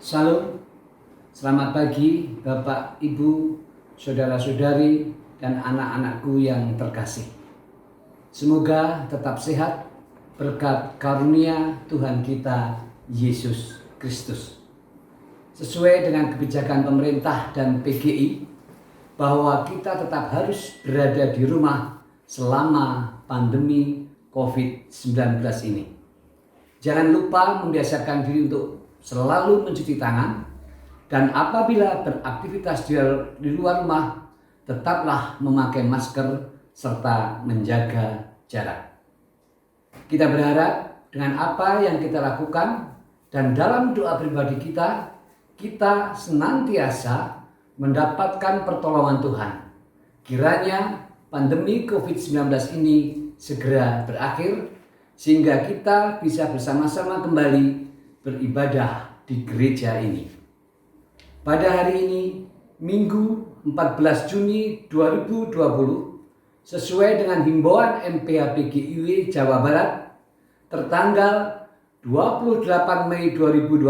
Salam, selamat pagi Bapak, Ibu, saudara-saudari, dan anak-anakku yang terkasih. Semoga tetap sehat berkat karunia Tuhan kita Yesus Kristus. Sesuai dengan kebijakan pemerintah dan PGI bahwa kita tetap harus berada di rumah selama pandemi COVID-19 ini. Jangan lupa membiasakan diri untuk selalu mencuci tangan, dan apabila beraktivitas di luar rumah, tetaplah memakai masker serta menjaga jarak. Kita berharap dengan apa yang kita lakukan dan dalam doa pribadi kita senantiasa mendapatkan pertolongan Tuhan. Kiranya pandemi COVID-19 ini segera berakhir, sehingga kita bisa bersama-sama kembali beribadah di gereja ini. Pada hari ini, Minggu 14 Juni 2020, sesuai dengan himbauan MPH-PGIW Jawa Barat, tertanggal 28 Mei 2020,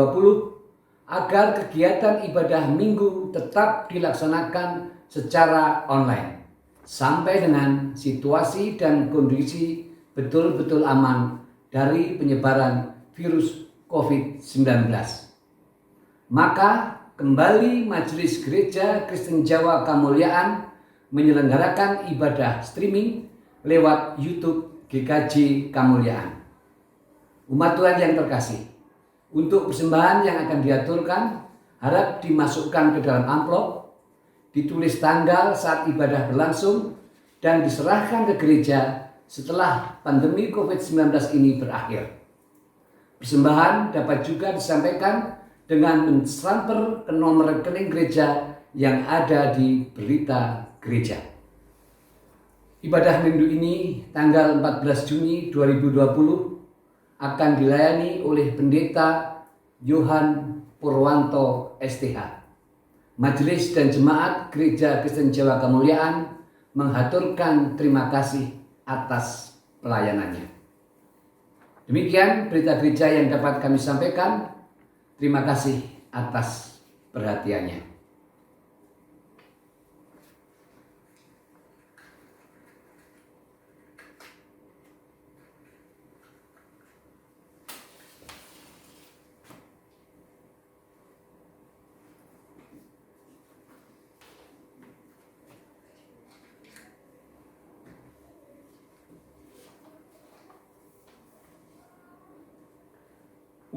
agar kegiatan ibadah Minggu tetap dilaksanakan secara online, sampai dengan situasi dan kondisi betul-betul aman dari penyebaran virus COVID-19. Maka kembali Majelis Gereja Kristen Jawa Kamuliaan menyelenggarakan ibadah streaming lewat YouTube GKJ Kamuliaan. Umat Tuhan yang terkasih, untuk persembahan yang akan diaturkan harap dimasukkan ke dalam amplop, ditulis tanggal saat ibadah berlangsung, dan diserahkan ke gereja setelah pandemi COVID-19 ini berakhir. Persembahan dapat juga disampaikan dengan mentransfer ke nomor rekening gereja yang ada di berita gereja. Ibadah minggu ini tanggal 14 Juni 2020 akan dilayani oleh Pendeta Yohan Purwanto STH. Majelis dan Jemaat Gereja Kristen Jawa Kamuliaan menghaturkan terima kasih atas pelayanannya. Demikian berita gereja yang dapat kami sampaikan. Terima kasih atas perhatiannya.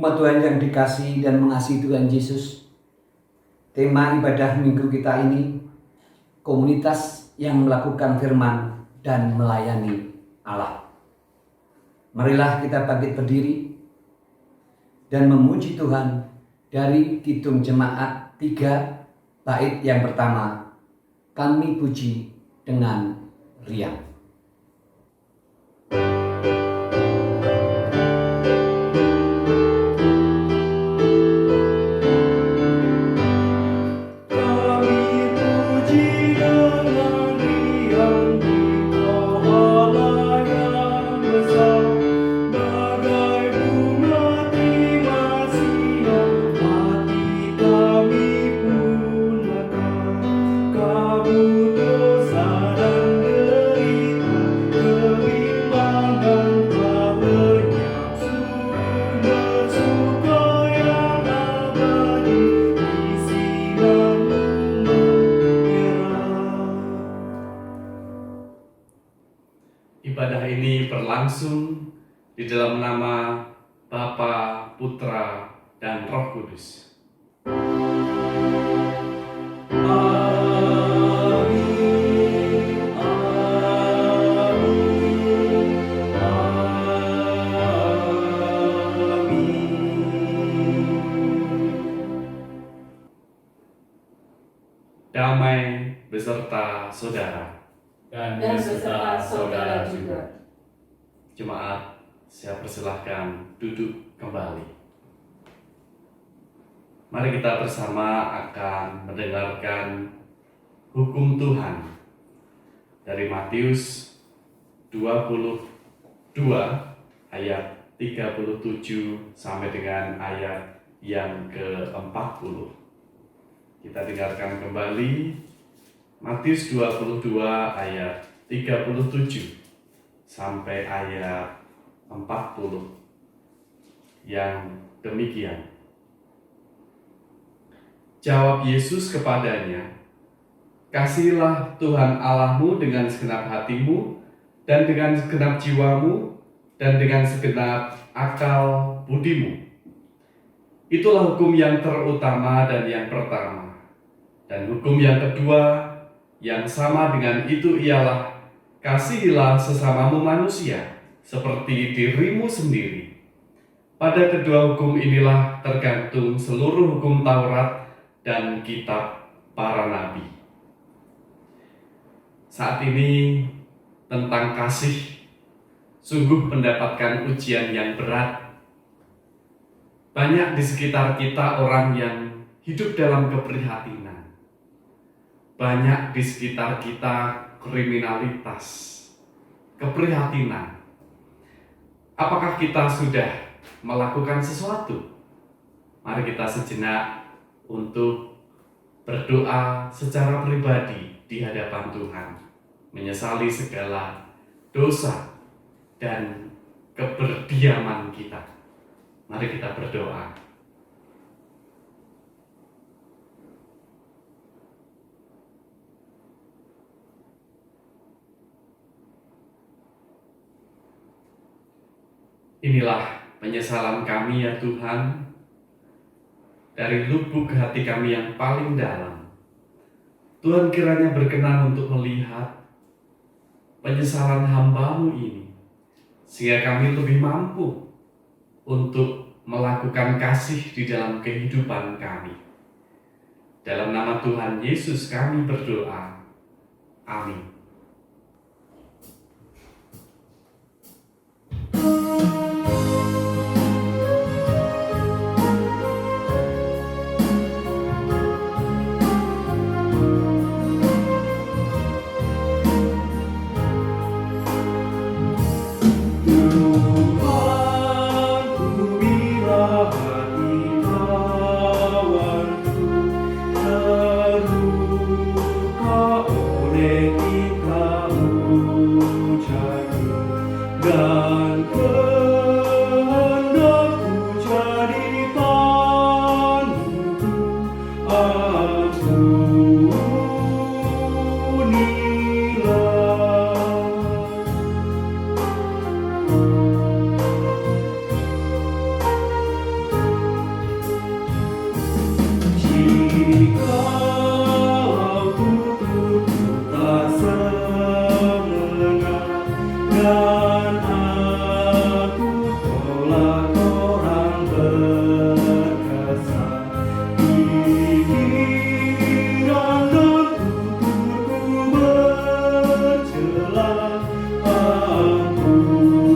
Umat Tuhan yang dikasihi dan mengasihi Tuhan Yesus, tema ibadah minggu kita ini, komunitas yang melakukan firman dan melayani Allah. Marilah kita bangkit berdiri dan memuji Tuhan dari Kidung Jemaat 3 bait yang pertama, kami puji dengan riang. Ibadah ini berlangsung di dalam nama Bapa, Putra, dan Roh Kudus. Damai beserta saudara. Dan beserta saudara juga. Jemaat, saya persilahkan duduk kembali. Mari kita bersama akan mendengarkan hukum Tuhan dari Matius 22 ayat 37 sampai dengan ayat yang ke-40. Kita dengarkan kembali Matius 22 ayat 37 sampai ayat 40 yang demikian. Jawab Yesus kepadanya, "Kasihilah Tuhan Allahmu dengan segenap hatimu, dan dengan segenap jiwamu, dan dengan segenap akal budimu. Itulah hukum yang terutama dan yang pertama. Dan hukum yang kedua yang sama dengan itu ialah, kasihilah sesamamu manusia seperti dirimu sendiri. Pada kedua hukum inilah tergantung seluruh hukum Taurat dan kitab para nabi." Saat ini tentang kasih sungguh mendapatkan ujian yang berat. Banyak di sekitar kita orang yang hidup dalam keprihatinan. Banyak di sekitar kita kriminalitas, keprihatinan. Apakah kita sudah melakukan sesuatu? Mari kita sejenak untuk berdoa secara pribadi di hadapan Tuhan, menyesali segala dosa dan keberdiaman kita. Mari kita berdoa. Inilah penyesalan kami ya Tuhan, dari lubuk hati kami yang paling dalam. Tuhan kiranya berkenan untuk melihat penyesalan hamba-Mu ini, sehingga kami lebih mampu untuk melakukan kasih di dalam kehidupan kami. Dalam nama Tuhan Yesus kami berdoa. Amin. Dan kehendakku jadi panuku, ampunilah. Jikalau tuturku tak semena dan aku tolak orang berkesan, pikiran dan tuturku bercela, ampunilah.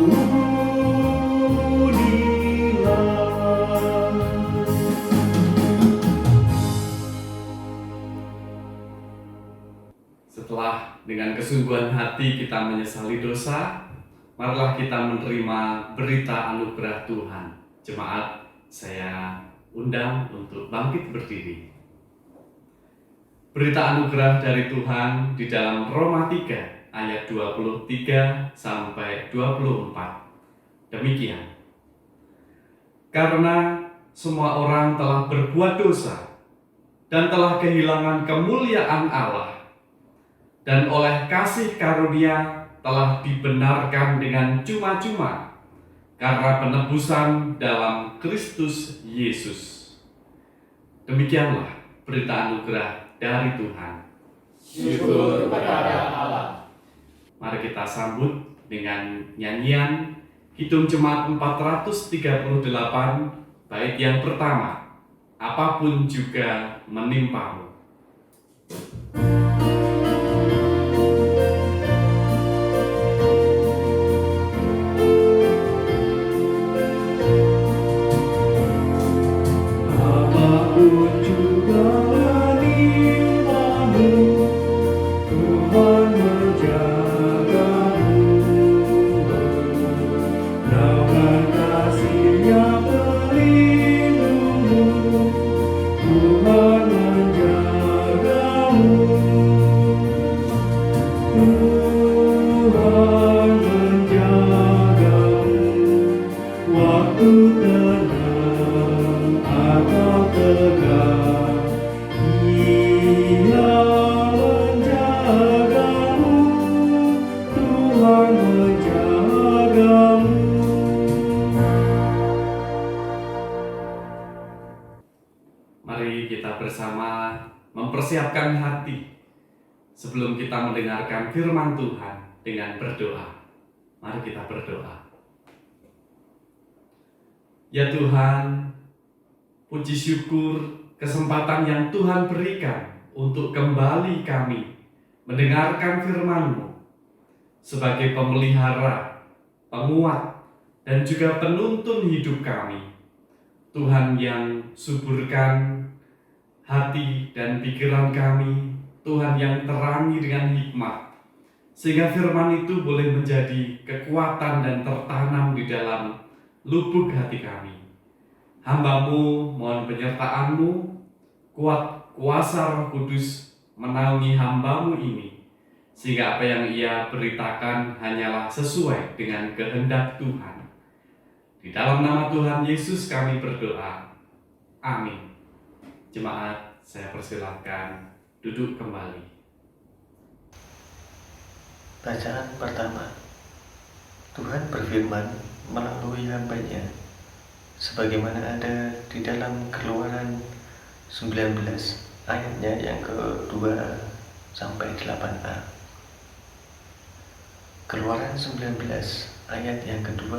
Setelah dengan kesungguhan hati kita menyesali dosa, marilah kita menerima berita anugerah Tuhan. Jemaat, saya undang untuk bangkit berdiri. Berita anugerah dari Tuhan di dalam Roma 3 ayat 23 sampai 24. Demikian. Karena semua orang telah berbuat dosa dan telah kehilangan kemuliaan Allah, dan oleh kasih karunia telah dibenarkan dengan cuma-cuma karena penebusan dalam Kristus Yesus. Demikianlah berita anugerah dari Tuhan. Syukur kepada Allah. Mari kita sambut dengan nyanyian Kidung Jemaat 438, bait yang pertama, apapun juga menimpamu. Apapun juga menimpamu, Tuhan menjagamu. Naungan kasih-Nya pelindungmu, mempersiapkan hati sebelum kita mendengarkan firman Tuhan dengan berdoa. Mari kita berdoa. Ya Tuhan, puji syukur kesempatan yang Tuhan berikan untuk kembali kami mendengarkan firman-Mu sebagai pemelihara, penguat, dan juga penuntun hidup kami. Tuhan yang suburkan hati dan pikiran kami, Tuhan yang terangi dengan hikmat, sehingga firman itu boleh menjadi kekuatan dan tertanam di dalam lubuk hati kami. Hamba-Mu mohon penyertaan-Mu, kuat kuasa Roh Kudus menaungi hamba-Mu ini, sehingga apa yang ia beritakan hanyalah sesuai dengan kehendak Tuhan. Di dalam nama Tuhan Yesus kami berdoa. Amin. Jemaat, saya persilahkan duduk kembali. Bacaan pertama. Tuhan berfirman melalui hamba-Nya, sebagaimana ada di dalam Keluaran 19 ayatnya yang ke-2 sampai 8a. Keluaran 19 ayat yang ke-2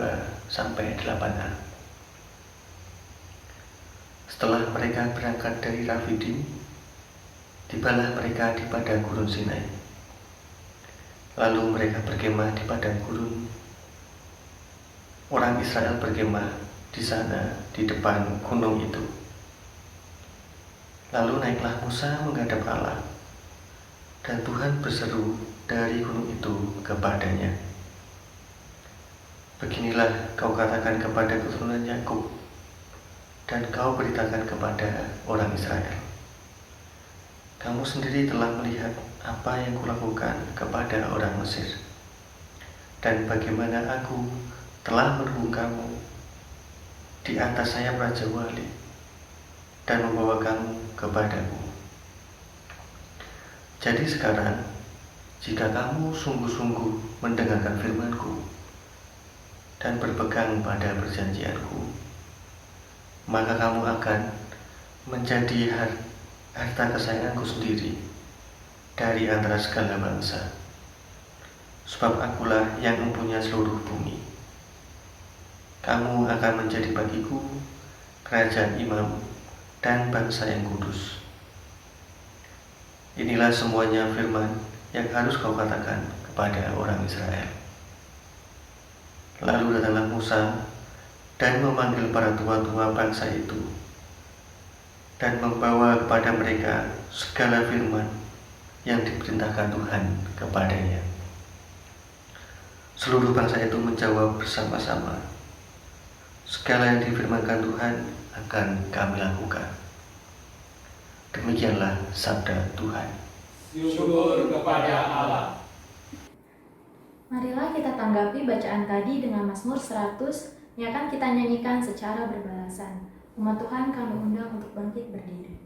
sampai 8a. Setelah mereka berangkat dari Rafidim, tibalah mereka di padang gurun Sinai. Lalu mereka berkemah di padang gurun. Orang Israel berkemah di sana di depan gunung itu. Lalu naiklah Musa menghadap Allah, dan Tuhan berseru dari gunung itu kepadanya, "Beginilah kau katakan kepada keturunan Yakub, dan kau beritakan kepada orang Israel, kamu sendiri telah melihat apa yang kulakukan kepada orang Mesir, dan bagaimana aku telah meneguh kamu di atas sayap Raja Wali, dan membawa kamu kepadaku. Jadi sekarang, jika kamu sungguh-sungguh mendengarkan firman-Ku dan berpegang pada perjanjian-Ku, maka kamu akan menjadi harta kesayangan-Ku sendiri dari antara segala bangsa. Sebab Akulah yang mempunyai seluruh bumi. Kamu akan menjadi bagiku kerajaan imam dan bangsa yang kudus." Inilah semuanya firman yang harus kau katakan kepada orang Israel. Lalu datanglah Musa dan memanggil para tua-tua bangsa itu, dan membawa kepada mereka segala firman yang diperintahkan Tuhan kepadanya. Seluruh bangsa itu menjawab bersama-sama, "Segala yang difirmankan Tuhan akan kami lakukan." Demikianlah sabda Tuhan. Syukur kepada Allah. Marilah kita tanggapi bacaan tadi dengan Mazmur 100 yang akan kita nyanyikan secara berbalasan. Umat Tuhan kami undang untuk bangkit berdiri.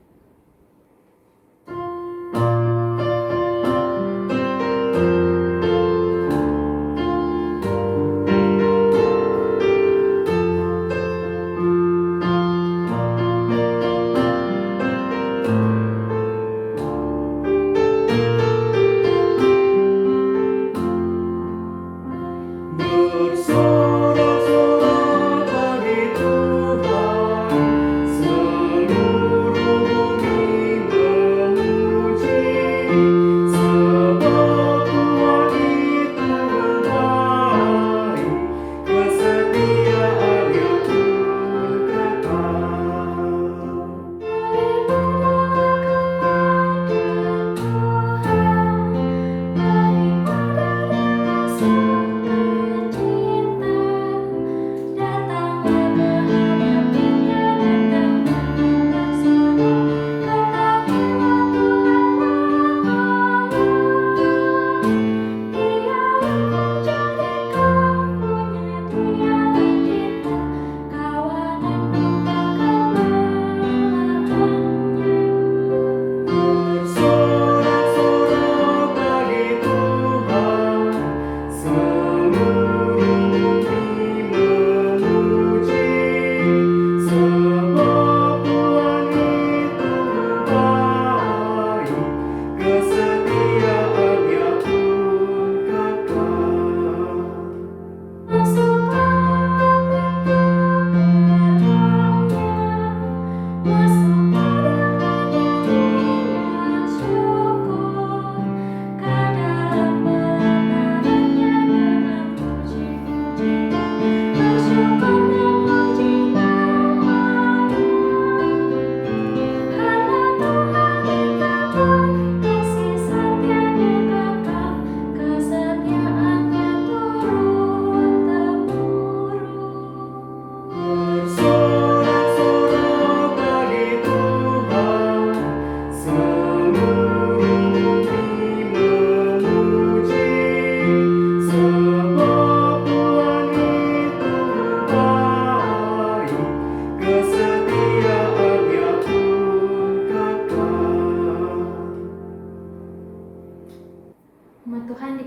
Bersorak-sorak bagi Tuhan seluruh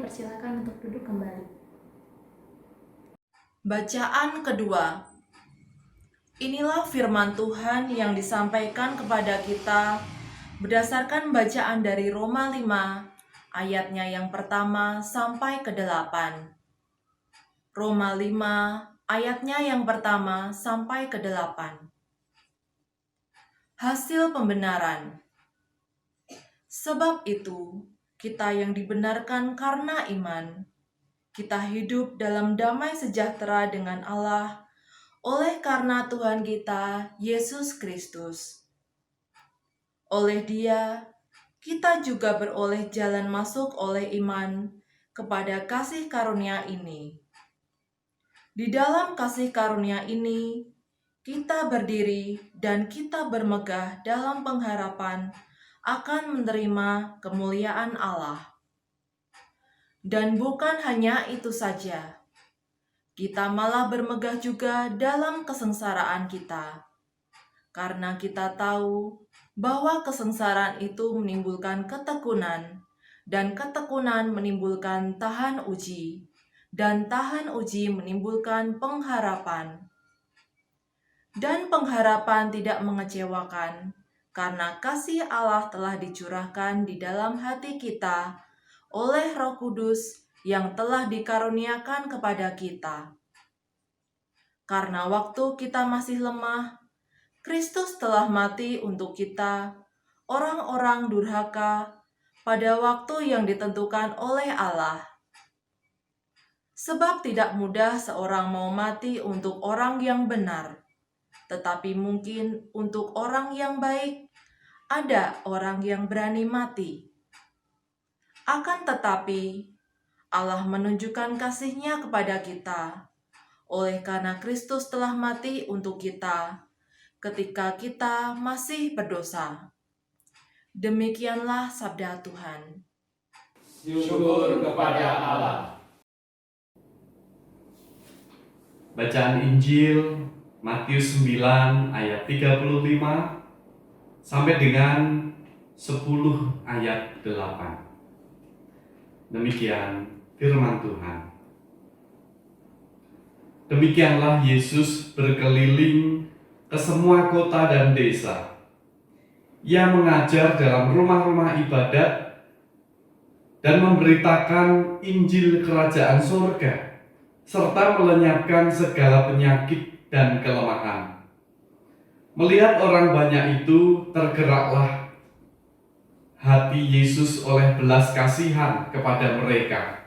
dipersilakan untuk duduk kembali. Bacaan kedua. Inilah firman Tuhan yang disampaikan kepada kita berdasarkan bacaan dari Roma 5 ayatnya yang pertama sampai ke-8. Roma 5 ayatnya yang pertama sampai ke-8. Hasil pembenaran. Sebab itu, kita yang dibenarkan karena iman, kita hidup dalam damai sejahtera dengan Allah oleh karena Tuhan kita, Yesus Kristus. Oleh Dia, kita juga beroleh jalan masuk oleh iman kepada kasih karunia ini. Di dalam kasih karunia ini, kita berdiri dan kita bermegah dalam pengharapan akan menerima kemuliaan Allah. Dan bukan hanya itu saja, kita malah bermegah juga dalam kesengsaraan kita, karena kita tahu bahwa kesengsaraan itu menimbulkan ketekunan, dan ketekunan menimbulkan tahan uji, dan tahan uji menimbulkan pengharapan. Dan pengharapan tidak mengecewakan, karena kasih Allah telah dicurahkan di dalam hati kita oleh Roh Kudus yang telah dikaruniakan kepada kita. Karena waktu kita masih lemah, Kristus telah mati untuk kita, orang-orang durhaka, pada waktu yang ditentukan oleh Allah. Sebab tidak mudah seorang mau mati untuk orang yang benar, tetapi mungkin untuk orang yang baik, ada orang yang berani mati. Akan tetapi, Allah menunjukkan kasih-Nya kepada kita, oleh karena Kristus telah mati untuk kita, ketika kita masih berdosa. Demikianlah sabda Tuhan. Syukur kepada Allah. Bacaan Injil Matius 9 ayat 35 sampai dengan 10 ayat 8. Demikian firman Tuhan. Demikianlah Yesus berkeliling ke semua kota dan desa. Ia mengajar dalam rumah-rumah ibadat dan memberitakan Injil Kerajaan Surga, serta melenyapkan segala penyakit dan kelemahan. Melihat orang banyak itu, tergeraklah hati Yesus oleh belas kasihan kepada mereka,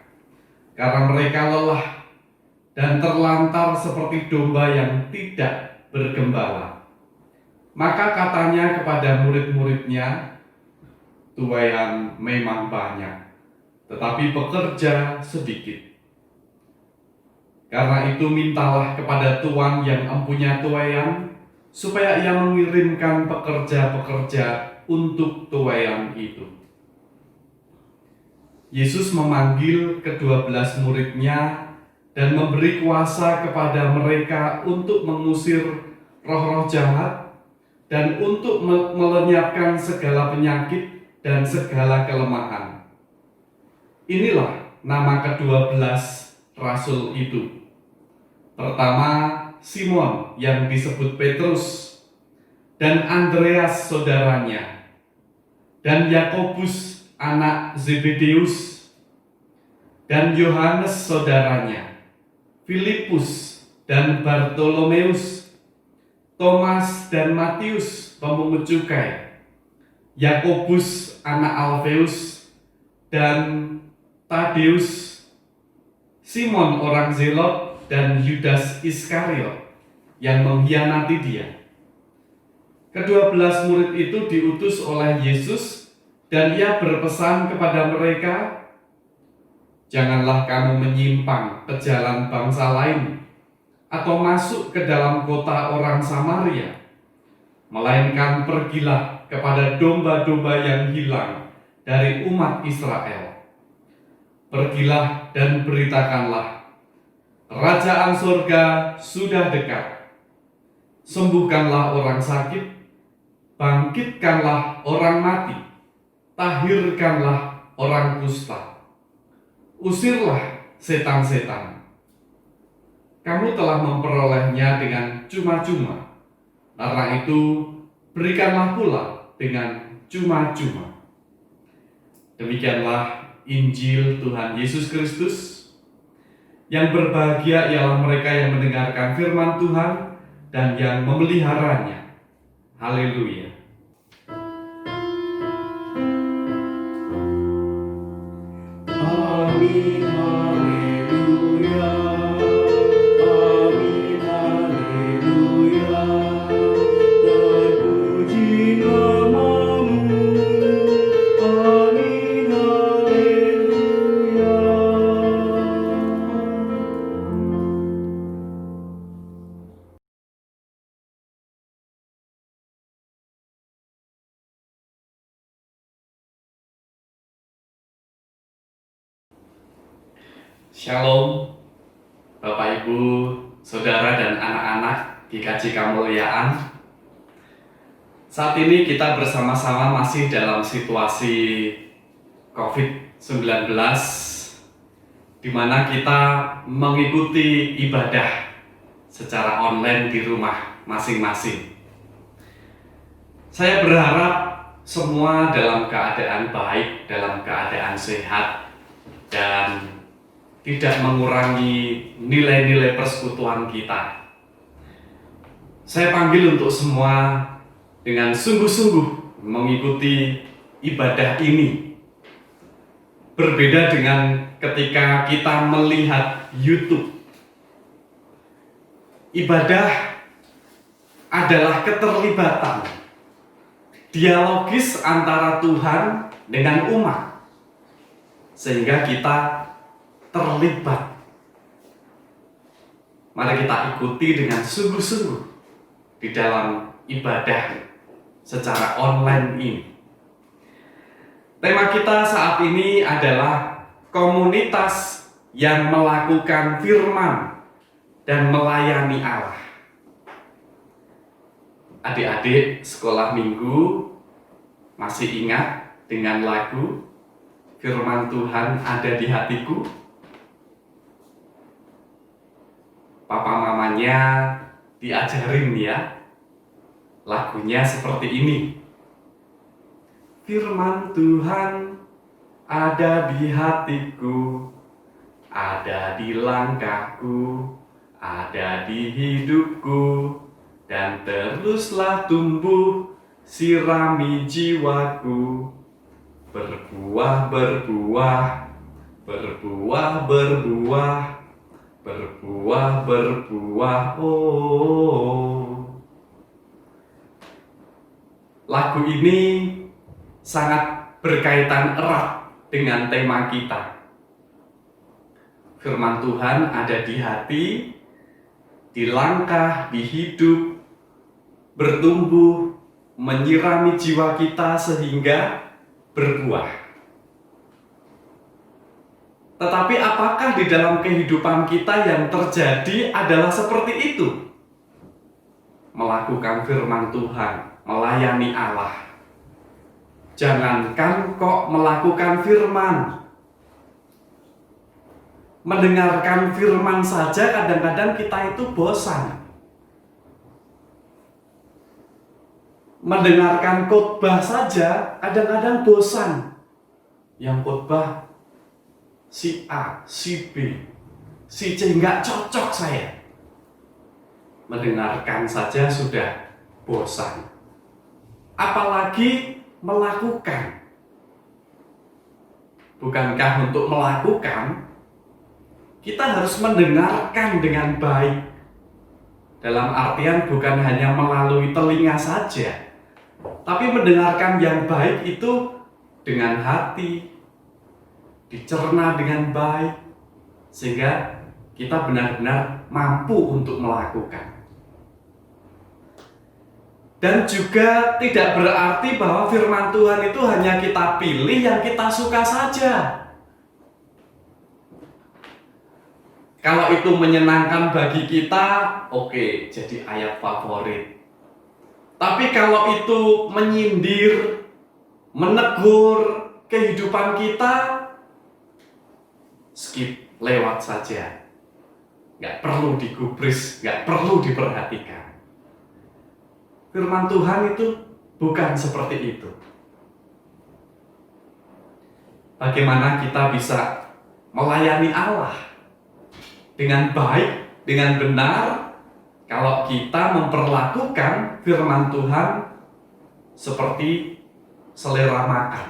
karena mereka lelah dan terlantar seperti domba yang tidak bergembala. Maka katanya kepada murid-muridnya, tuaian memang banyak, tetapi pekerja sedikit. Karena itu mintalah kepada Tuan yang empunya tuaian, supaya ia mengirimkan pekerja-pekerja untuk tuaian itu. Yesus memanggil ke-12 muridnya dan memberi kuasa kepada mereka untuk mengusir roh-roh jahat dan untuk melenyapkan segala penyakit dan segala kelemahan. Inilah nama ke-12 rasul itu. Pertama, Simon yang disebut Petrus, dan Andreas saudaranya, dan Yakobus anak Zebedeus, dan Yohanes saudaranya, Filipus dan Bartolomeus, Thomas dan Matius pemungut cukai, Yakobus anak Alfeus, dan Tadeus, Simon orang Zelot, dan Yudas Iskariot yang mengkhianati dia. Ke-12 murid itu diutus oleh Yesus, dan ia berpesan kepada mereka, janganlah kamu menyimpang ke jalan bangsa lain atau masuk ke dalam kota orang Samaria, melainkan pergilah kepada domba-domba yang hilang dari umat Israel. Pergilah dan beritakanlah, Kerajaan surga sudah dekat. Sembuhkanlah orang sakit, bangkitkanlah orang mati, tahirkanlah orang kusta, Usirlah setan-setan. Kamu telah memperolehnya dengan cuma-cuma. Karena itu, berikanlah pula dengan cuma-cuma. Demikianlah Injil Tuhan Yesus Kristus. Yang berbahagia ialah mereka yang mendengarkan firman Tuhan dan yang memeliharanya. Haleluya. Amin, haleluya. Amin, haleluya. Terpuji namamu. Amin, haleluya. Shalom, Bapak Ibu, Saudara dan anak-anak GKJ Kemuliaan. Saat ini kita bersama-sama masih dalam situasi COVID-19, di mana kita mengikuti ibadah secara online di rumah masing-masing. Saya berharap semua dalam keadaan baik, dalam keadaan sehat, dan tidak mengurangi nilai-nilai persekutuan kita. Saya panggil untuk semua dengan sungguh-sungguh mengikuti ibadah ini. Berbeda dengan ketika kita melihat YouTube. Ibadah adalah keterlibatan dialogis antara Tuhan dengan umat, sehingga kita terlibat. Mari kita ikuti dengan sungguh-sungguh di dalam ibadah secara online ini. Tema kita saat ini adalah komunitas yang melakukan firman dan melayani Allah. Adik-adik sekolah minggu masih ingat dengan lagu Firman Tuhan ada di hatiku? Papa mamanya diajarin ya, lagunya seperti ini. Firman Tuhan ada di hatiku, ada di langkahku, ada di hidupku, dan teruslah tumbuh, sirami jiwaku, berbuah, berbuah, berbuah, berbuah, berbuah, berbuah, oh. Lagu ini sangat berkaitan erat dengan tema kita. Firman Tuhan ada di hati, di langkah, di hidup, bertumbuh, menyirami jiwa kita sehingga berbuah. Tetapi apakah di dalam kehidupan kita yang terjadi adalah seperti itu? Melakukan firman Tuhan, melayani Allah. Jangankan kok melakukan firman, mendengarkan firman saja kadang-kadang kita itu bosan. Mendengarkan khotbah saja kadang-kadang bosan. Yang khotbah si A, si B, si C nggak cocok saya. Mendengarkan saja sudah bosan. Apalagi melakukan. Bukankah untuk melakukan kita harus mendengarkan dengan baik? Dalam artian bukan hanya melalui telinga saja, tapi mendengarkan yang baik itu dengan hati, dicerna dengan baik, sehingga kita benar-benar mampu untuk melakukan. Dan juga tidak berarti bahwa firman Tuhan itu hanya kita pilih yang kita suka saja. Kalau itu menyenangkan bagi kita, oke, jadi ayat favorit. Tapi kalau itu menyindir, menegur kehidupan kita, skip, lewat saja. Nggak perlu digubris, nggak perlu diperhatikan. Firman Tuhan itu bukan seperti itu. Bagaimana kita bisa melayani Allah dengan baik, dengan benar, kalau kita memperlakukan firman Tuhan seperti selera makan.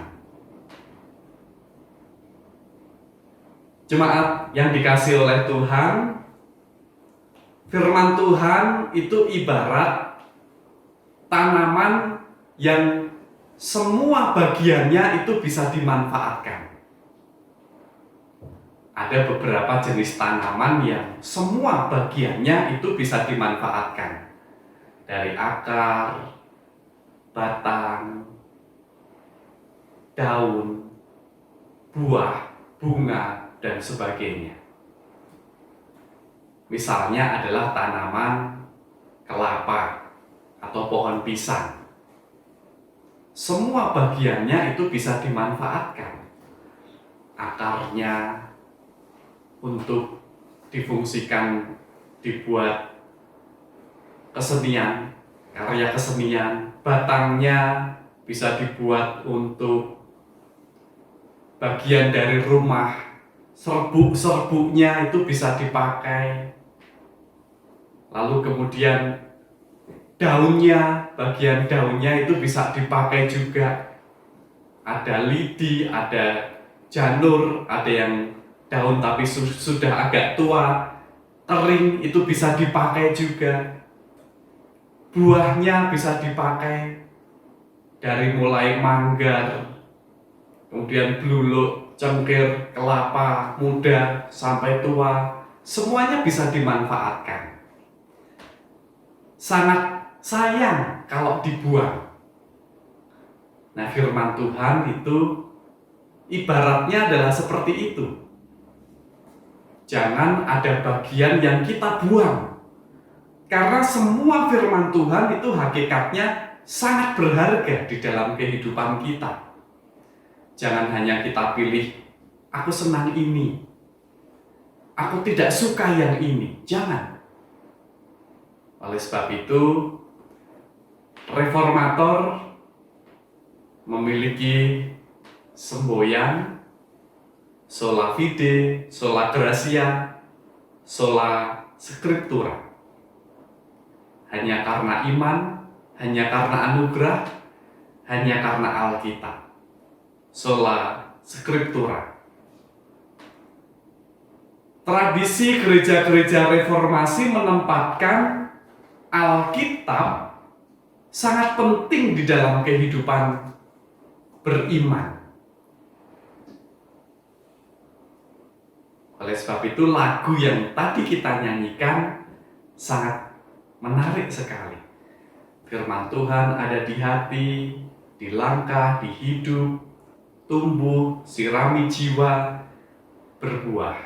Jemaat yang dikasihi oleh Tuhan, firman Tuhan itu ibarat tanaman yang semua bagiannya itu bisa dimanfaatkan. Ada beberapa jenis tanaman yang semua bagiannya itu bisa dimanfaatkan. Dari akar, batang, daun, buah, bunga, dan sebagainya. Misalnya adalah tanaman kelapa atau pohon pisang. Semua bagiannya itu bisa dimanfaatkan. Akarnya untuk difungsikan, dibuat kesenian, karya kesenian. Batangnya bisa dibuat untuk bagian dari rumah. Serbuk-serbuknya itu bisa dipakai. Lalu kemudian daunnya, bagian daunnya itu bisa dipakai juga. Ada lidi, ada janur, ada yang daun tapi sudah agak tua, kering, itu bisa dipakai juga. Buahnya bisa dipakai, dari mulai manggar, kemudian bluluk, cengkir, kelapa muda sampai tua, semuanya bisa dimanfaatkan. Sangat sayang kalau dibuang. Nah, firman Tuhan itu ibaratnya adalah seperti itu. Jangan ada bagian yang kita buang. Karena semua firman Tuhan itu hakikatnya sangat berharga di dalam kehidupan kita. Jangan hanya kita pilih, aku senang ini, aku tidak suka yang ini. Jangan. Oleh sebab itu, reformator memiliki semboyan sola fide, sola gratia, sola scriptura. Hanya karena iman, hanya karena anugerah, hanya karena Alkitab. Sola scriptura. Tradisi gereja-gereja reformasi menempatkan Alkitab sangat penting di dalam kehidupan beriman. Oleh sebab itu lagu yang tadi kita nyanyikan sangat menarik sekali. Firman Tuhan ada di hati, di langkah, di hidup, tumbuh, sirami jiwa, berbuah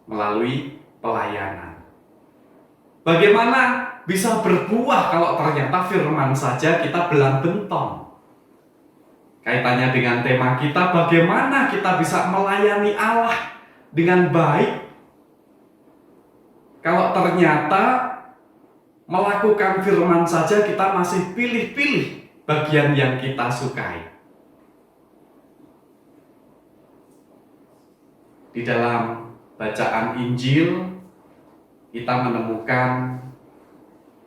melalui pelayanan. Bagaimana bisa berbuah kalau ternyata firman saja kita belang bentong? Kaitannya dengan tema kita, bagaimana kita bisa melayani Allah dengan baik kalau ternyata melakukan firman saja kita masih pilih-pilih bagian yang kita sukai. Di dalam bacaan Injil kita menemukan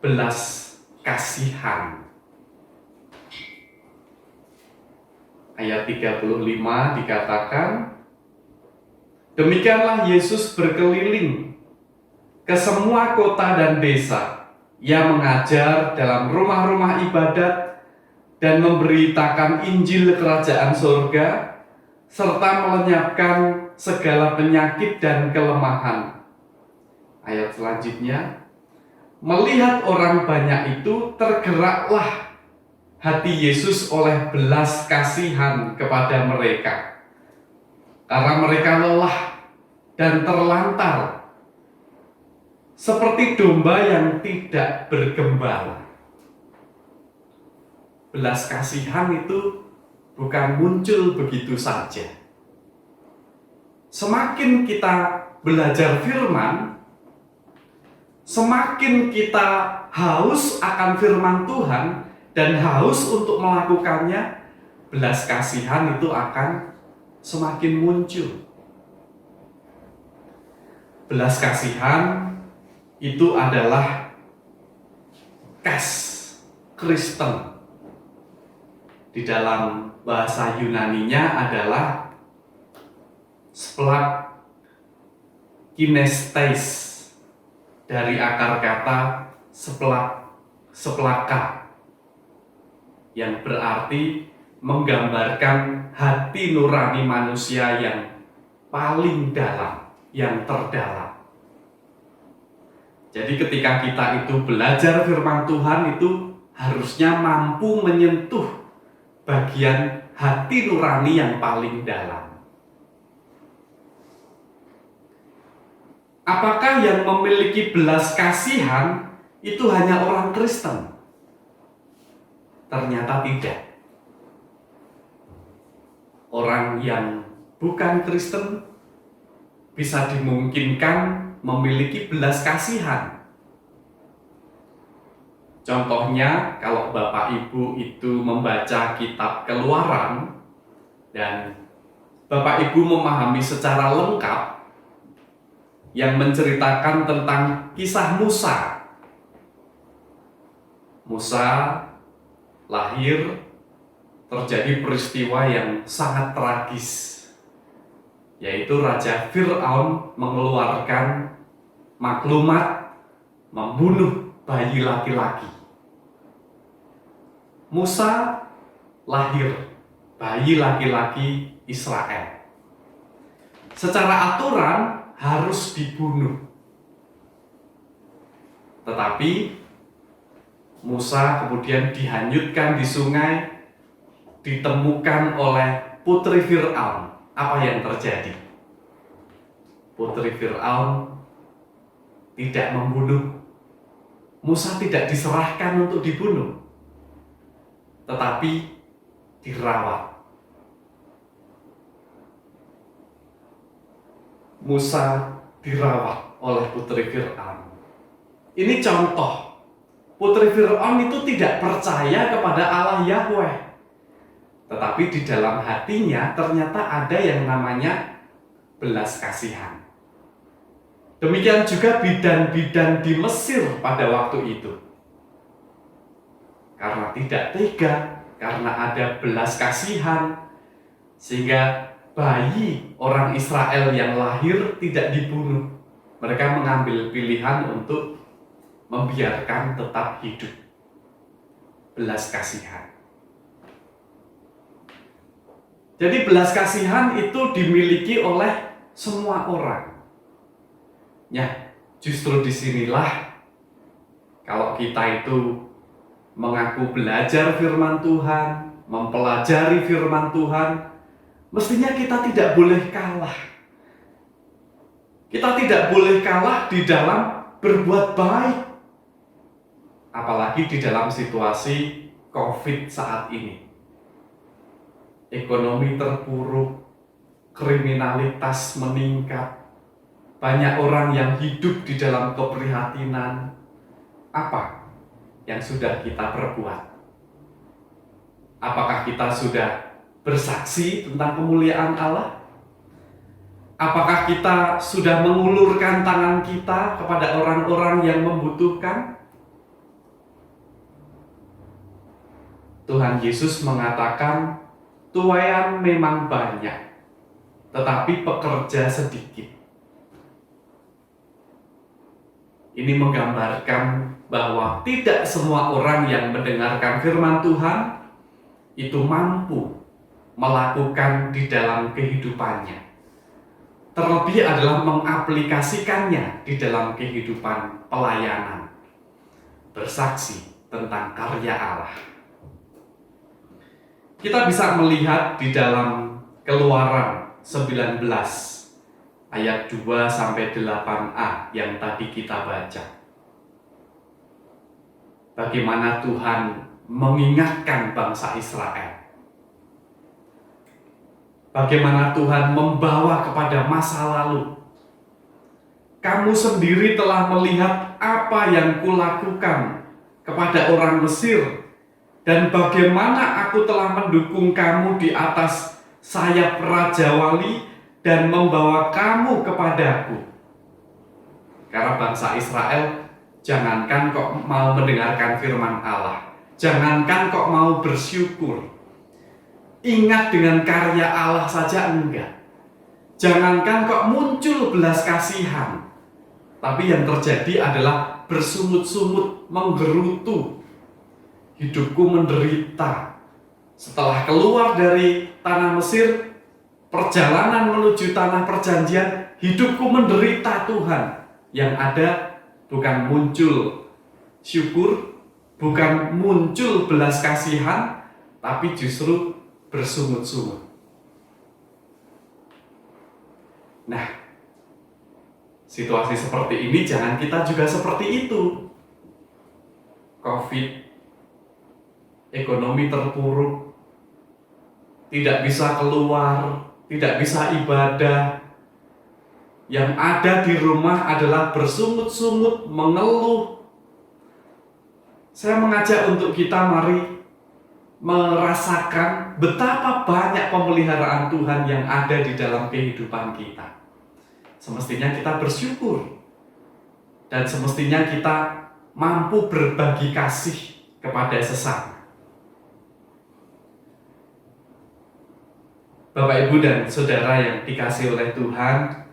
belas kasihan. Ayat 35 dikatakan, demikianlah Yesus berkeliling ke semua kota dan desa. Ia mengajar dalam rumah-rumah ibadat dan memberitakan Injil kerajaan surga, serta melenyapkan segala penyakit dan kelemahan. Ayat selanjutnya, melihat orang banyak itu, tergeraklah hati Yesus oleh belas kasihan kepada mereka, karena mereka lelah dan terlantar, seperti domba yang tidak bergembala. Belas kasihan itu bukan muncul begitu saja. semakin kita belajar firman, semakin kita haus akan firman Tuhan dan haus untuk melakukannya, belas kasihan itu akan semakin muncul. Belas kasihan itu adalah kas Kristen. Di dalam bahasa Yunaninya adalah splak kinestheis, dari akar kata seplaka, yang berarti menggambarkan hati nurani manusia yang paling dalam, yang terdalam. Jadi ketika kita itu belajar firman Tuhan, itu harusnya mampu menyentuh bagian hati nurani yang paling dalam. Apakah yang memiliki belas kasihan itu hanya orang Kristen? Ternyata tidak. Orang yang bukan Kristen bisa dimungkinkan memiliki belas kasihan. Contohnya, kalau Bapak Ibu itu membaca kitab Keluaran dan Bapak Ibu memahami secara lengkap yang menceritakan tentang kisah Musa. Musa lahir, terjadi peristiwa yang sangat tragis, yaitu Raja Fir'aun mengeluarkan maklumat membunuh bayi laki-laki. Musa lahir, bayi laki-laki Israel. Secara aturan harus dibunuh. Tetapi Musa kemudian dihanyutkan di sungai, ditemukan oleh putri Fir'aun. Apa yang terjadi? Putri Fir'aun tidak membunuh. Musa tidak diserahkan untuk dibunuh, tetapi dirawat. Musa dirawat oleh putri Fir'aun. Ini contoh. Putri Fir'aun itu tidak percaya kepada Allah Yahweh, tetapi di dalam hatinya ternyata ada yang namanya belas kasihan. Demikian juga bidan-bidan di Mesir pada waktu itu. Karena tidak tega, karena ada belas kasihan, sehingga bayi orang Israel yang lahir tidak dibunuh. Mereka mengambil pilihan untuk membiarkan tetap hidup. Belas kasihan. Jadi belas kasihan itu dimiliki oleh semua orang. Ya, justru disinilah kalau kita itu mengaku belajar firman Tuhan, mempelajari firman Tuhan, mestinya kita tidak boleh kalah. Kita tidak boleh kalah di dalam berbuat baik. Apalagi di dalam situasi COVID saat ini. Ekonomi terpuruk, kriminalitas meningkat, banyak orang yang hidup di dalam keprihatinan. Apa yang sudah kita perbuat? Apakah kita sudah bersaksi tentang kemuliaan Allah? Apakah kita sudah mengulurkan tangan kita kepada orang-orang yang membutuhkan? Tuhan Yesus mengatakan, tuaian memang banyak, tetapi pekerja sedikit. Ini menggambarkan bahwa tidak semua orang yang mendengarkan firman Tuhan itu mampu melakukan di dalam kehidupannya. Terlebih adalah mengaplikasikannya di dalam kehidupan pelayanan, bersaksi tentang karya Allah. Kita bisa melihat di dalam Keluaran 19 ayat 2-8a yang tadi kita baca. Bagaimana Tuhan mengingatkan bangsa Israel. Bagaimana Tuhan membawa kepada masa lalu. Kamu sendiri telah melihat apa yang kulakukan kepada orang Mesir, dan bagaimana aku telah mendukung kamu di atas sayap Raja Wali dan membawa kamu kepadaku. Karena bangsa Israel jangankan kok mau mendengarkan firman Allah, jangankan kok mau bersyukur, ingat dengan karya Allah saja enggak. Jangankan kok muncul belas kasihan, tapi yang terjadi adalah bersungut-sungut, menggerutu. Hidupku menderita. Setelah keluar dari tanah Mesir, perjalanan menuju tanah perjanjian, hidupku menderita Tuhan. Yang ada bukan muncul syukur, bukan muncul belas kasihan, tapi justru bersungut-sungut. Nah, situasi seperti ini jangan kita juga seperti itu. Covid, ekonomi terpuruk, tidak bisa keluar, tidak bisa ibadah. Yang ada di rumah adalah bersungut-sungut, mengeluh. Saya mengajak untuk kita mari merasakan betapa banyak pemeliharaan Tuhan yang ada di dalam kehidupan kita. Semestinya kita bersyukur, dan semestinya kita mampu berbagi kasih kepada sesama. Bapak, Ibu, dan Saudara yang dikasihi oleh Tuhan,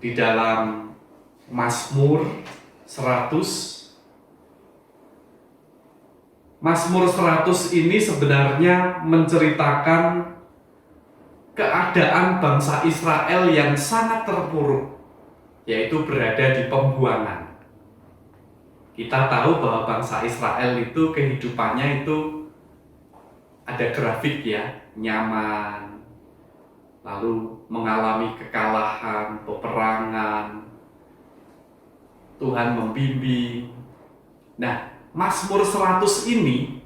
di dalam Mazmur 100, Mazmur 100 ini sebenarnya menceritakan keadaan bangsa Israel yang sangat terpuruk, yaitu berada di pembuangan. Kita tahu bahwa bangsa Israel itu kehidupannya itu ada grafik ya, nyaman, lalu mengalami kekalahan, peperangan, Tuhan membimbing. Nah, Mazmur 100 ini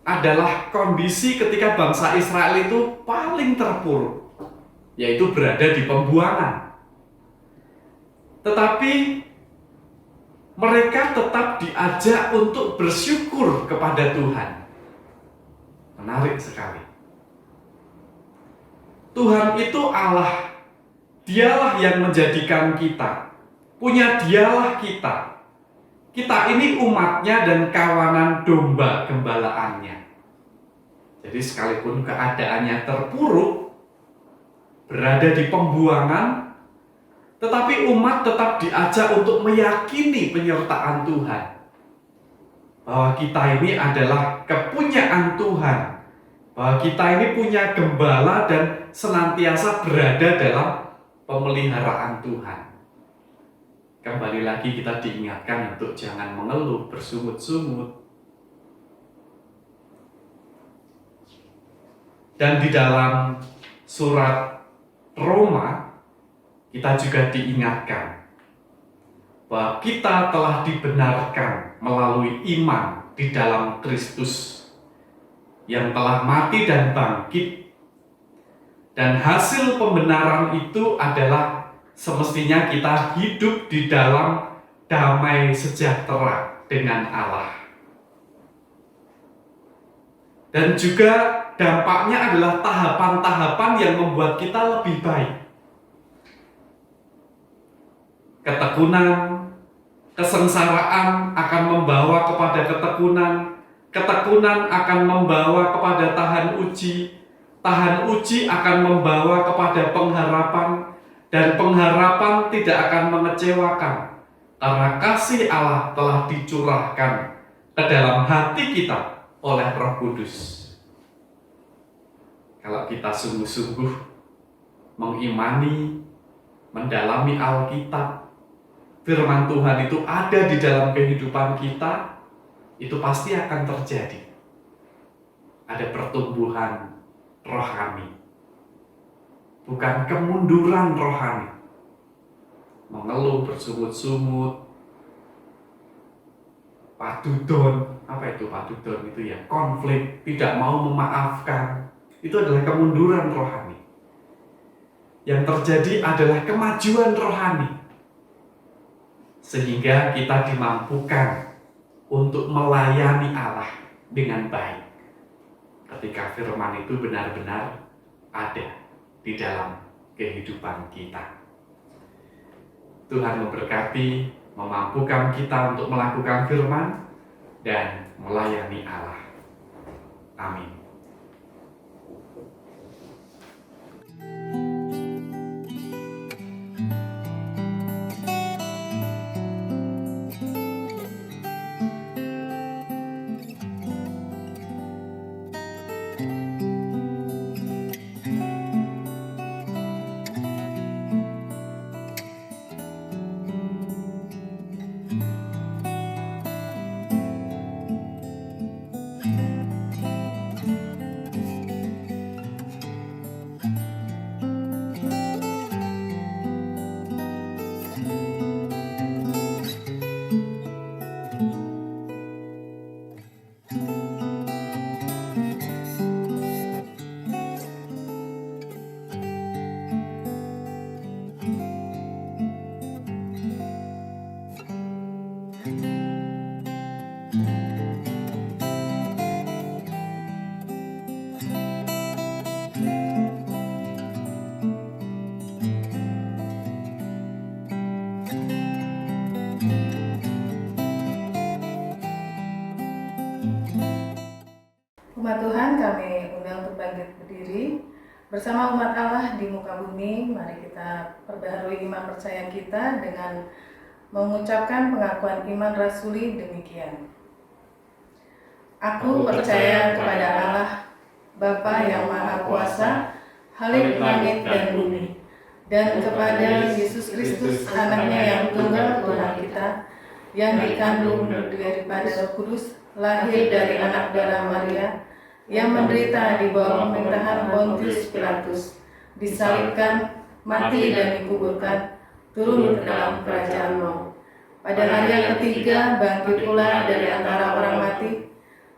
adalah kondisi ketika bangsa Israel itu paling terpuruk, yaitu berada di pembuangan. Tetapi mereka tetap diajak untuk bersyukur kepada Tuhan. Menarik sekali. Tuhan itu Allah. Dialah yang menjadikan kita. Punya Dialah kita. Kita ini umatnya dan kawanan domba gembalaannya. Jadi sekalipun keadaannya terpuruk, berada di pembuangan, tetapi umat tetap diajak untuk meyakini penyertaan Tuhan. Bahwa kita ini adalah kepunyaan Tuhan. Bahwa kita ini punya gembala dan senantiasa berada dalam pemeliharaan Tuhan. Kembali lagi kita diingatkan untuk jangan mengeluh, bersungut-sungut. Dan di dalam surat Roma, kita juga diingatkan bahwa kita telah dibenarkan melalui iman di dalam Kristus yang telah mati dan bangkit. Dan hasil pembenaran itu adalah semestinya kita hidup di dalam damai sejahtera dengan Allah. Dan juga dampaknya adalah tahapan-tahapan yang membuat kita lebih baik. Ketekunan, kesengsaraan akan membawa kepada ketekunan, ketekunan akan membawa kepada tahan uji akan membawa kepada pengharapan, dan pengharapan tidak akan mengecewakan, karena kasih Allah telah dicurahkan ke dalam hati kita oleh Roh Kudus. Kalau kita sungguh-sungguh mengimani, mendalami Alkitab, firman Tuhan itu ada di dalam kehidupan kita, itu pasti akan terjadi. Ada pertumbuhan rohani, bukan kemunduran rohani. Mengeluh, bersungut-sungut, padudon, apa itu padudon itu ya? Konflik, tidak mau memaafkan, itu adalah kemunduran rohani. yang terjadi adalah kemajuan rohani. Sehingga kita dimampukan untuk melayani Allah dengan baik. Ketika firman itu benar-benar ada di dalam kehidupan kita. Tuhan memberkati, memampukan kita untuk melakukan firman dan melayani Allah. Amin. Umat Tuhan, kami undang untuk bangkit berdiri. Bersama umat Allah di muka bumi, mari kita perbaharui iman percaya kita dengan mengucapkan pengakuan iman rasuli demikian. Aku percaya kepada Allah, Bapa yang Maha Kuasa, Khalik langit dan bumi, dan kepada Yesus Kristus, anaknya yang tunggal Tuhan kita, yang dikandung daripada Roh Kudus, lahir dari anak darah Maria, yang menderita di bawah pemerintahan Pontius Pilatus, disalibkan, mati dan dikuburkan, turun ke dalam kerajaan maut. Pada hari yang ketiga bangkit pula dari antara orang mati,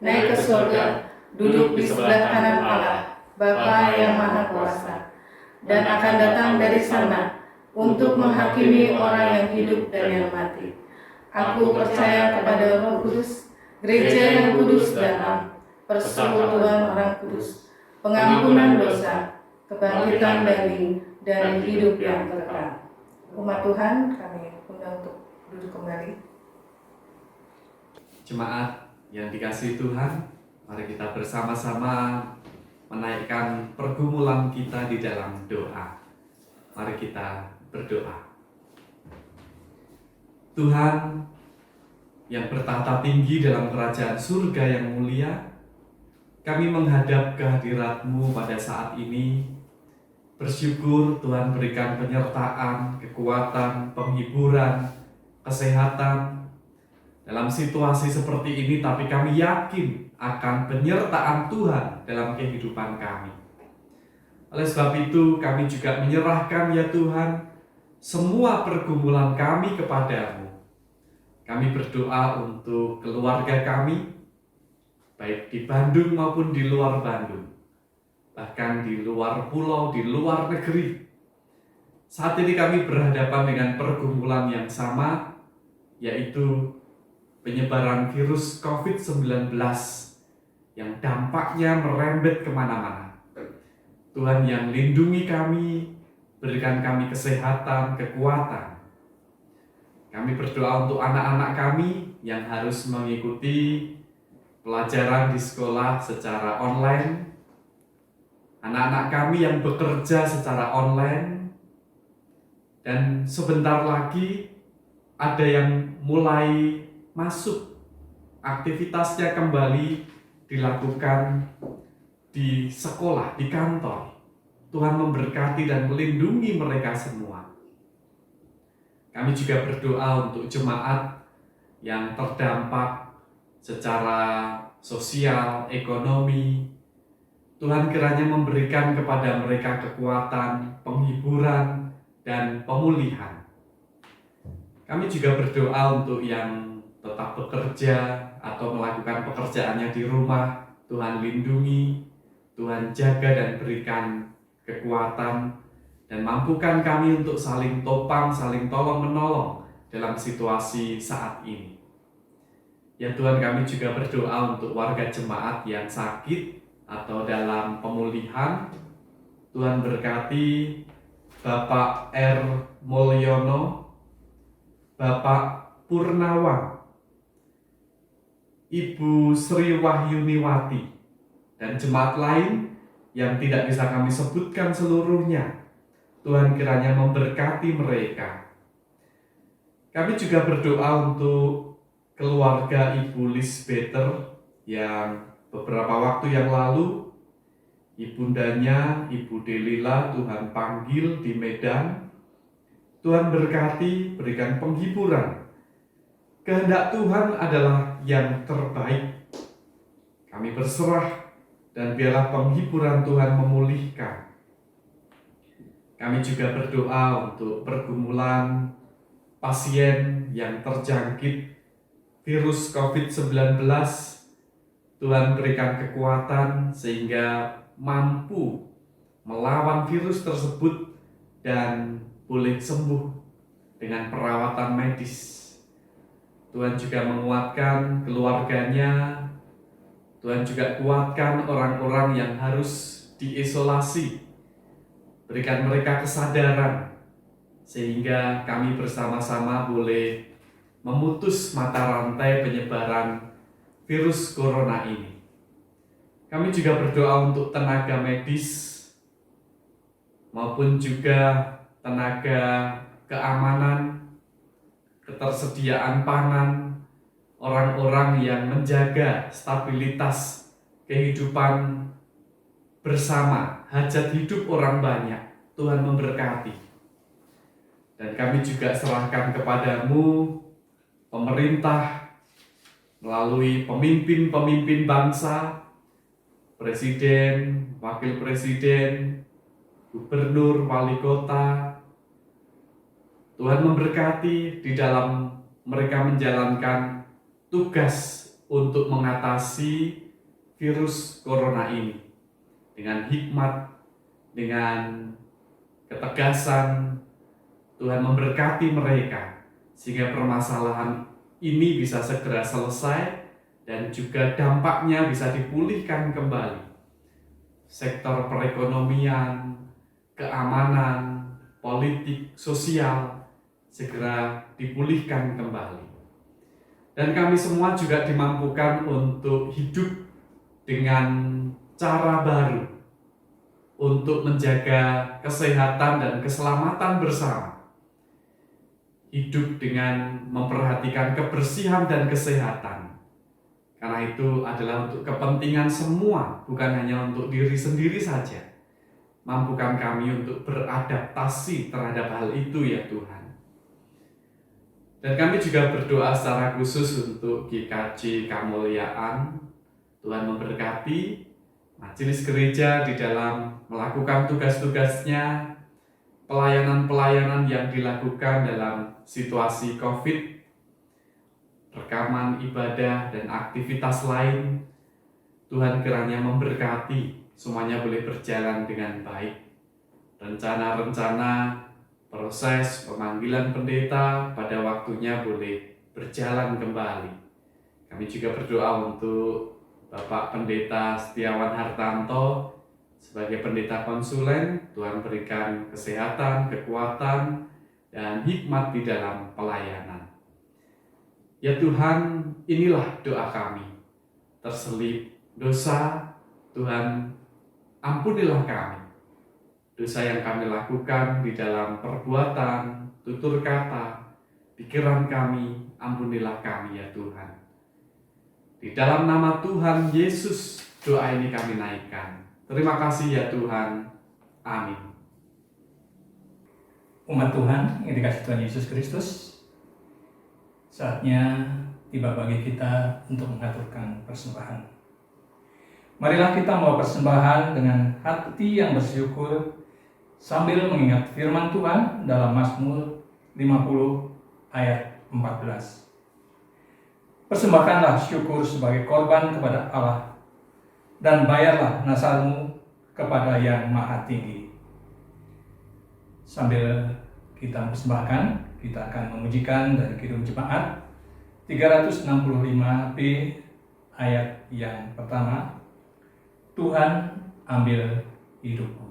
naik ke surga, duduk di sebelah kanan Allah, Bapa yang Maha Kuasa, dan akan datang dari sana untuk menghakimi orang yang hidup dan yang mati. Aku percaya kepada Roh Kudus, gereja yang kudus dan am, persekutuan orang kudus, pengampunan dosa, kebangkitan dari hidup yang kekal. Umat Tuhan, kami undang untuk duduk kembali. Jemaat yang dikasihi Tuhan, mari kita bersama-sama menaikkan pergumulan kita di dalam doa. Mari kita berdoa. Tuhan yang bertahta tinggi dalam kerajaan surga yang mulia, kami menghadap kehadirat-Mu pada saat ini. Bersyukur Tuhan berikan penyertaan, kekuatan, penghiburan, kesehatan dalam situasi seperti ini, tapi kami yakin akan penyertaan Tuhan dalam kehidupan kami. Oleh sebab itu kami juga menyerahkan ya Tuhan semua pergumulan kami kepadamu. Kami berdoa untuk keluarga kami, baik di Bandung maupun di luar Bandung, bahkan di luar pulau, di luar negeri. Saat ini kami berhadapan dengan pergumulan yang sama, yaitu penyebaran virus COVID-19 yang dampaknya merembet kemana-mana. Tuhan yang lindungi kami, berikan kami kesehatan, kekuatan. Kami berdoa untuk anak-anak kami yang harus mengikuti pelajaran di sekolah secara online, anak-anak kami yang bekerja secara online, dan sebentar lagi ada yang mulai masuk, aktivitasnya kembali dilakukan di sekolah, di kantor. Tuhan memberkati dan melindungi mereka semua. Kami juga berdoa untuk jemaat yang terdampak secara sosial, ekonomi. Tuhan kiranya memberikan kepada mereka kekuatan, penghiburan, dan pemulihan. Kami juga berdoa untuk yang tetap bekerja atau melakukan pekerjaannya di rumah. Tuhan lindungi, Tuhan jaga dan berikan kekuatan, dan mampukan kami untuk saling topang, saling tolong-menolong dalam situasi saat ini. Ya Tuhan, kami juga berdoa untuk warga jemaat yang sakit atau dalam pemulihan. Tuhan berkati Bapak R. Mulyono, Bapak Purnawang, Ibu Sri Wahyuniwati, dan jemaat lain yang tidak bisa kami sebutkan seluruhnya. Tuhan kiranya memberkati mereka. Kami juga berdoa untuk keluarga Ibu Lisbeter yang beberapa waktu yang lalu ibundanya, Ibu Delila, Tuhan panggil di Medan. Tuhan berkati, berikan penghiburan. Kehendak Tuhan adalah yang terbaik. Kami berserah dan biarlah penghiburan Tuhan memulihkan. Kami juga berdoa untuk pergumulan pasien yang terjangkit virus COVID-19. Tuhan berikan kekuatan sehingga mampu melawan virus tersebut dan boleh sembuh dengan perawatan medis. Tuhan juga menguatkan keluarganya. Tuhan juga kuatkan orang-orang yang harus diisolasi. Berikan mereka kesadaran sehingga kami bersama-sama boleh memutus mata rantai penyebaran virus corona ini. Kami juga berdoa untuk tenaga medis maupun juga tenaga keamanan, ketersediaan pangan, orang-orang yang menjaga stabilitas kehidupan bersama, hajat hidup orang banyak. Tuhan memberkati. Dan kami juga serahkan kepadamu pemerintah melalui pemimpin-pemimpin bangsa, presiden, wakil presiden, gubernur, wali kota. Tuhan memberkati di dalam mereka menjalankan tugas untuk mengatasi virus corona ini dengan hikmat, dengan ketegasan. Tuhan memberkati mereka sehingga permasalahan ini bisa segera selesai dan juga dampaknya bisa dipulihkan kembali. Sektor perekonomian, keamanan, politik, sosial segera dipulihkan kembali. Dan kami semua juga dimampukan untuk hidup dengan cara baru untuk menjaga kesehatan dan keselamatan bersama. Hidup dengan memperhatikan kebersihan dan kesehatan. Karena itu adalah untuk kepentingan semua, bukan hanya untuk diri sendiri saja. Mampukan kami untuk beradaptasi terhadap hal itu ya Tuhan. Dan kami juga berdoa secara khusus untuk GKJ Kamuliaan. Tuhan memberkati majelis gereja di dalam melakukan tugas-tugasnya, pelayanan-pelayanan yang dilakukan dalam situasi COVID, rekaman ibadah dan aktivitas lain. Tuhan kiranya memberkati, semuanya boleh berjalan dengan baik. Rencana-rencana proses pemanggilan pendeta pada waktunya boleh berjalan kembali. Kami juga berdoa untuk Bapak Pendeta Setiawan Hartanto sebagai pendeta konsulen. Tuhan berikan kesehatan, kekuatan, dan hikmat di dalam pelayanan. Ya Tuhan, inilah doa kami. Terselip dosa, Tuhan ampunilah kami. Dosa yang kami lakukan di dalam perbuatan, tutur kata, pikiran kami, ampunilah kami ya Tuhan. Di dalam nama Tuhan Yesus, doa ini kami naikkan. Terima kasih ya Tuhan. Amin. Umat Tuhan yang dikasihi Tuhan Yesus Kristus, saatnya tiba bagi kita untuk mengaturkan persembahan. Marilah kita membawa persembahan dengan hati yang bersyukur sambil mengingat firman Tuhan dalam Mazmur 50 ayat 14. Persembahkanlah syukur sebagai korban kepada Allah dan bayarlah nasarmu kepada Yang Maha Tinggi. Sambil kita persembahkan, kita akan memujikan dari Kidung Jemaat 365B ayat yang pertama, Tuhan ambil hidupku.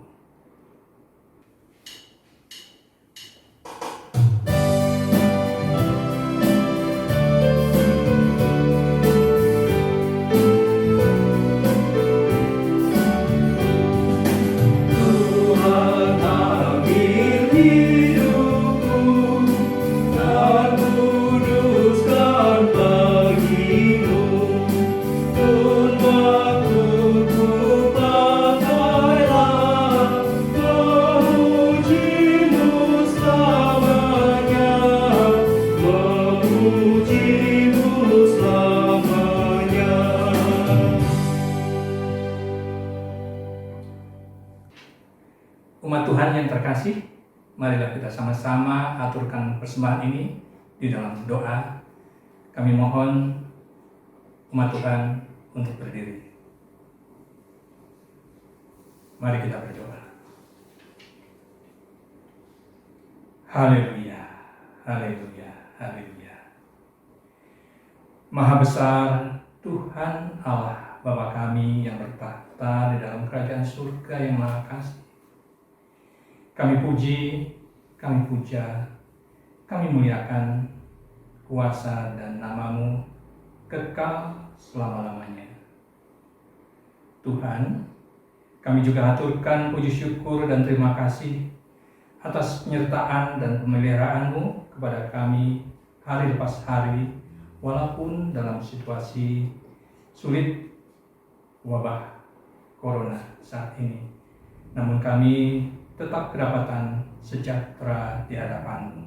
Umat Tuhan yang terkasih, marilah kita sama-sama aturkan persembahan ini di dalam doa. Kami mohon umat Tuhan untuk berdiri. Mari kita berdoa. Haleluya, haleluya, haleluya. Maha besar Tuhan Allah Bapa kami yang bertahta di dalam kerajaan surga yang maha kasih. Kami puji, kami puja, kami muliakan kuasa dan nama-Mu kekal selama-lamanya. Tuhan, kami juga aturkan puji syukur dan terima kasih atas penyertaan dan pemeliharaan-Mu kepada kami hari lepas hari, walaupun dalam situasi sulit wabah corona saat ini. Namun kami tetap kedapatan sejahtera di hadapan-Mu.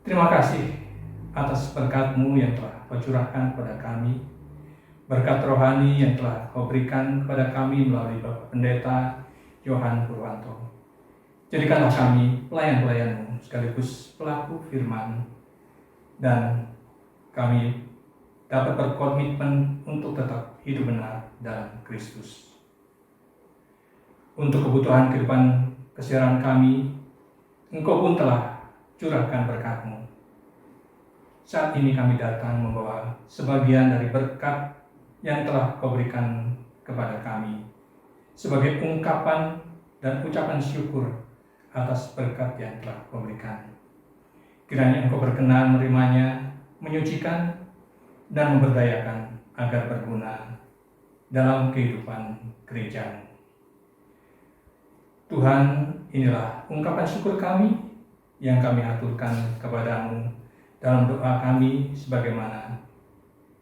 Terima kasih atas berkat-Mu yang telah Kau curahkan kepada kami, berkat rohani yang telah Kau berikan kepada kami melalui Bapak Pendeta Yohan Purwanto. Jadikanlah kami pelayan-pelayan-Mu sekaligus pelaku firman, dan kami dapat berkomitmen untuk tetap hidup benar dalam Kristus. Untuk kebutuhan kehidupan kesiaran kami, Engkau pun telah curahkan berkat-Mu. Saat ini kami datang membawa sebagian dari berkat yang telah Kau berikan kepada kami sebagai ungkapan dan ucapan syukur atas berkat yang telah Kau berikan. Kiranya Engkau berkenan menerimanya, menyucikan dan memberdayakan agar berguna dalam kehidupan gereja-Mu. Tuhan, inilah ungkapan syukur kami yang kami aturkan kepada-Mu dalam doa kami sebagaimana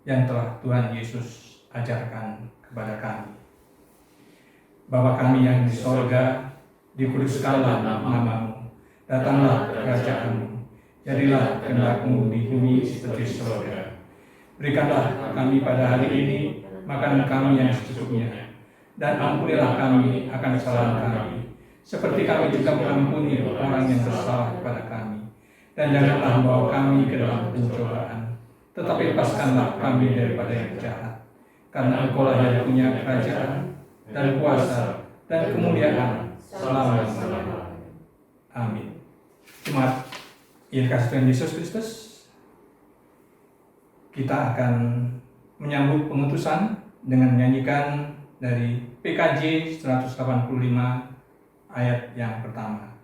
yang telah Tuhan Yesus ajarkan kepada kami. Bapa kami yang di sorga, dikuduskanlah nama-Mu, datanglah kerajaan-Mu, jadilah kehendak-Mu di bumi seperti sorga. Berikanlah kami pada hari ini makanan kami yang secukupnya, dan ampunilah kami akan kesalahan kami, seperti kami juga mengampuni orang yang bersalah kepada kami. Dan janganlah membawa kami ke dalam pencobaan, tetapi lepaskanlah kami daripada yang jahat. Karena Engkau-lah yang punya kerajaan dan kuasa dan kemuliaan selama-lamanya. Amin. Jemaat yang dikasihi Tuhan Yesus Kristus, kita akan menyambut pengutusan dengan menyanyikan dari PKJ 185 ayat yang pertama.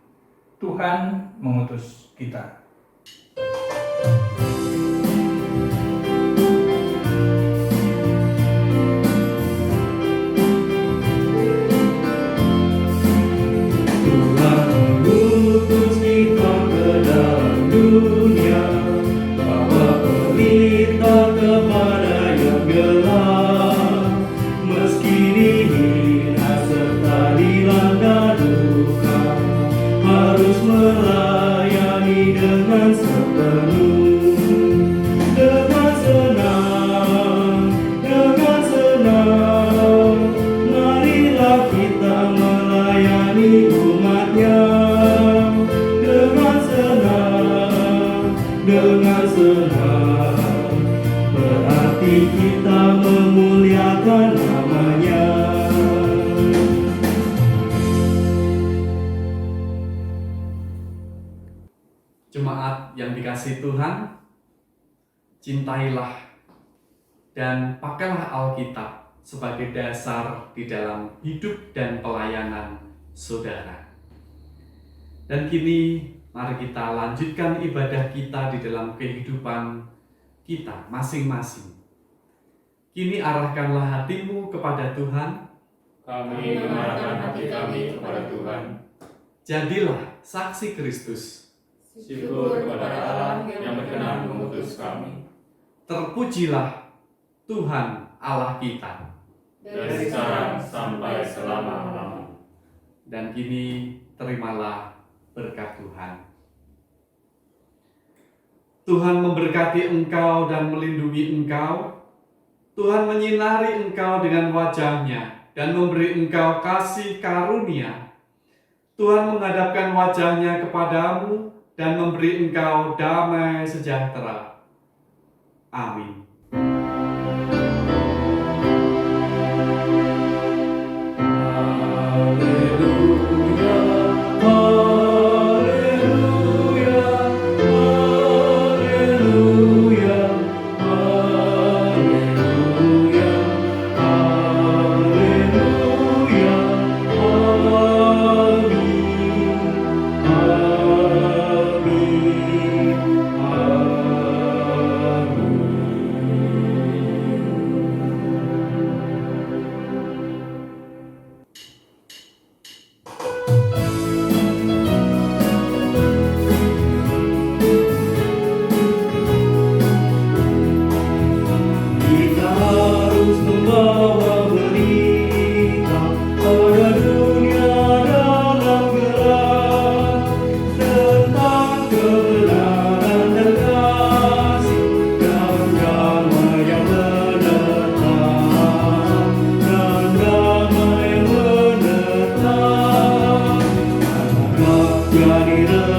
Tuhan mengutus kita. Tuhan mengutus kita ke dalam dunia, bawa berita kepada yang gelap, meski dihina serta dilanda duka, harus melayani dengan sepenuh, dengan senang, marilah kita melayani umatnya dengan senang, berarti kita memuliakan nama-Nya. Jemaat yang dikasihi Tuhan, cintailah dan pakailah Alkitab sebagai dasar di dalam hidup dan pelayanan saudara. Dan kini mari kita lanjutkan ibadah kita di dalam kehidupan kita masing-masing. Kini arahkanlah hatimu kepada Tuhan. Kami mengarahkan hati kami kepada Tuhan. Jadilah saksi Kristus. Syukur kepada Allah yang berkenan mengutus kami. Terpujilah Tuhan Allah kita. Dari sekarang sampai selama-lamanya. Dan kini terimalah berkat Tuhan. Tuhan memberkati engkau dan melindungi engkau. Tuhan menyinari engkau dengan wajah-Nya dan memberi engkau kasih karunia. Tuhan menghadapkan wajah-Nya kepadamu dan memberi engkau damai sejahtera. Amin. Kita harus membawa berita pada dunia dalam gerak tentang kebenaran dan kasih dan damai yang menetap, dan damai yang menetap. Anak-anak jadi